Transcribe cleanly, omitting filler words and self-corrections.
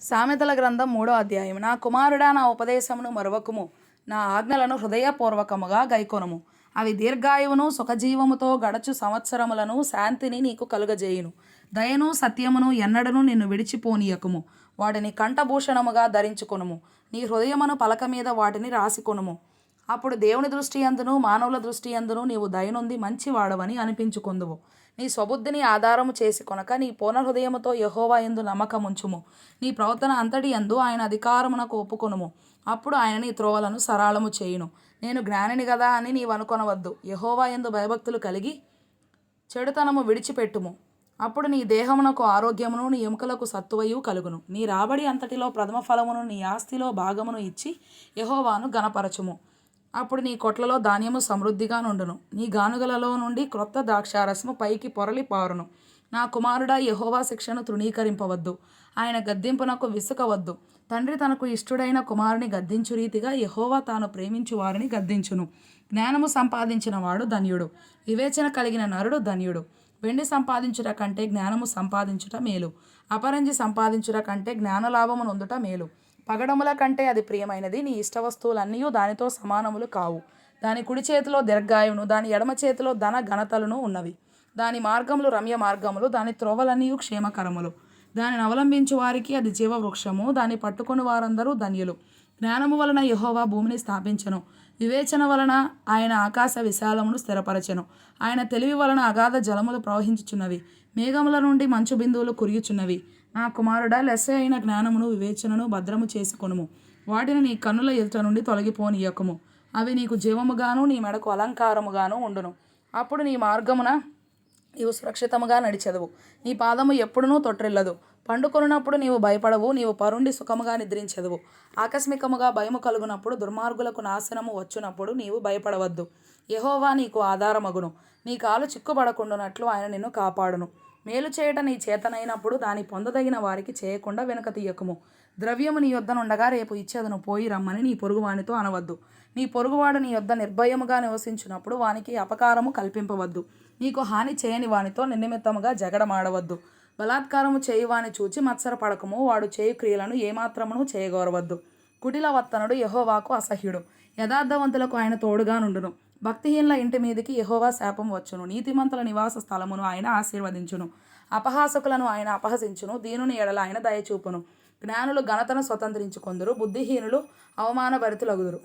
సామెతల గ్రంథం 3వ అధ్యాయం. నా కుమారుడా, నా ఉపదేశమును మరువకుము, నా ఆజ్ఞలను హృదయపూర్వకముగా గైకొనుము. అవి దీర్ఘాయువును సుఖజీవముతో గడచు సంవత్సరములను శాంతిని నీకు కలుగజేయును. దయను సత్యమును ఎన్నడను నిన్ను విడిచిపోనీయకుము. వాటిని కంఠభూషణముగా ధరించుకొనుము. నీ హృదయమును పలక మీద వాటిని రాసికొనుము. అప్పుడు దేవుని దృష్టి యందును మానవుల దృష్టి యందును నీవు దయనుంది మంచివాడవని అనిపించుకొందువు. నీ స్వబుద్ధిని ఆధారము చేసి కొనక నీ పూర్ణ హృదయముతో యెహోవా యందు నమ్మకముంచుము. నీ ప్రవర్తన అంతటి యందు ఆయన అధికారమునకు ఒప్పుకొనుము. అప్పుడు ఆయన నీ త్రోవలను సరళము చేయును. నేను జ్ఞానిని గదా అని నీవు అనుకొనవద్దు. యెహోవా యందు భయభక్తులు కలిగి చెడుతనము విడిచిపెట్టుము. అప్పుడు నీ దేహమునకు ఆరోగ్యమును నీ ఎముకలకు సత్తువయు కలుగును. నీ రాబడి అంతటిలో ప్రథమ ఫలమును నీ ఆస్తిలో భాగమును ఇచ్చి యెహోవాను గణపరచుము. అప్పుడు నీ కొట్లలో ధాన్యము సమృద్ధిగా నుండును. నీ గానుగలలో నుండి క్రొత్త ద్రాక్షారసము పైకి పొరలి పారును. నా కుమారుడా, యెహోవా శిక్షను తృణీకరింపవద్దు. ఆయన గద్దింపునకు విసుకవద్దు. తండ్రి తనకు ఇష్టుడైన కుమారుని గద్దించు రీతిగా యెహోవా తాను ప్రేమించు వారిని గద్దించును. జ్ఞానము సంపాదించిన వాడు ధన్యుడు. వివేచన కలిగిన నరుడు ధన్యుడు. వెండి సంపాదించుట కంటే జ్ఞానము సంపాదించుట మేలు. అపరంజి సంపాదించుట కంటే జ్ఞానలాభము నొందుట మేలు. పగడముల కంటే అది ప్రియమైనది. నీ ఇష్ట వస్తువులన్నీ దానితో సమానములు కావు. దాని కుడి చేతిలో దీర్ఘాయువును, దాని ఎడమ చేతిలో ధన ఘనతలను ఉన్నవి. దాని మార్గములు రమ్య మార్గములు, దాని త్రోవలన్నీ క్షేమకరములు. దానిని అవలంబించు వారికి అది జీవవృక్షము. దాన్ని పట్టుకొని వారందరూ ధన్యులు. జ్ఞానము వలన యెహోవా భూమిని స్థాపించెను. వివేచన వలన ఆయన ఆకాశ విశాలమును స్థిరపరచెను. ఆయన తెలివి వలన అగాధ జలములు ప్రవహించుచున్నవి. మేఘముల నుండి మంచు బిందువులు కురియుచున్నవి. నా కుమారుడా, లెస్స అయిన జ్ఞానమును వివేచనను భద్రము చేసుకొనుము. వాటిని నీ కన్నుల ఎదుట నుండి తొలగిపోనీయకుము. అవి నీకు జీవముగాను నీ మెడకు అలంకారముగాను ఉండును. అప్పుడు నీ మార్గమున నీవు సురక్షితముగా నడిచెదవు. నీ పాదము ఎప్పుడునూ తొట్టిల్లదు. పండుకొనున్నప్పుడు నీవు భయపడవు. నీవు పరుండి సుఖముగా నిద్రించెదవు. ఆకస్మికముగా భయము కలుగునప్పుడు, దుర్మార్గులకు నాశనము వచ్చునప్పుడు నీవు భయపడవద్దు. యెహోవా నీకు ఆధారమగును. నీ కాలు చిక్కుబడకుండునట్లు ఆయన నిన్ను కాపాడును. మేలు చేయట నీ చేతనైనప్పుడు దాని పొందదగిన వారికి చేయకుండా వెనుక తీయకుము. ద్రవ్యము నీ యొద్ద నుండగా రేపు ఇచ్చేదను, పోయి రమ్మని నీ పొరుగువానితో అనవద్దు. నీ పొరుగువాడు నీ యొద్ద నిర్భయముగా నివసించినప్పుడు వానికి అపకారము కల్పింపవద్దు. నీకు హాని చేయని వానితో నిర్నిమిత్తముగా జగడమాడవద్దు. బలాత్కారము చేయువాని చూచి మత్సరపడకము. వాడు చేయు క్రియలను ఏమాత్రమును చేయగోరవద్దు. కుటిల వర్తనుడు యెహోవాకు అసహ్యుడు. యథార్థవంతులకు ఆయన తోడుగా నుండును. భక్తిహీనుల ఇంటి మీదికి యెహోవా శాపం వచ్చును. నీతిమంతుల నివాస స్థలమును ఆయన ఆశీర్వదించును. అపహాసకులను ఆయన అపహసించును. దీనుని ఎడల ఆయన దయచూపును. జ్ఞానులు ఘనతను స్వతంత్రించుకొందురు. బుద్ధిహీనులు అవమానభరితులగుదురు.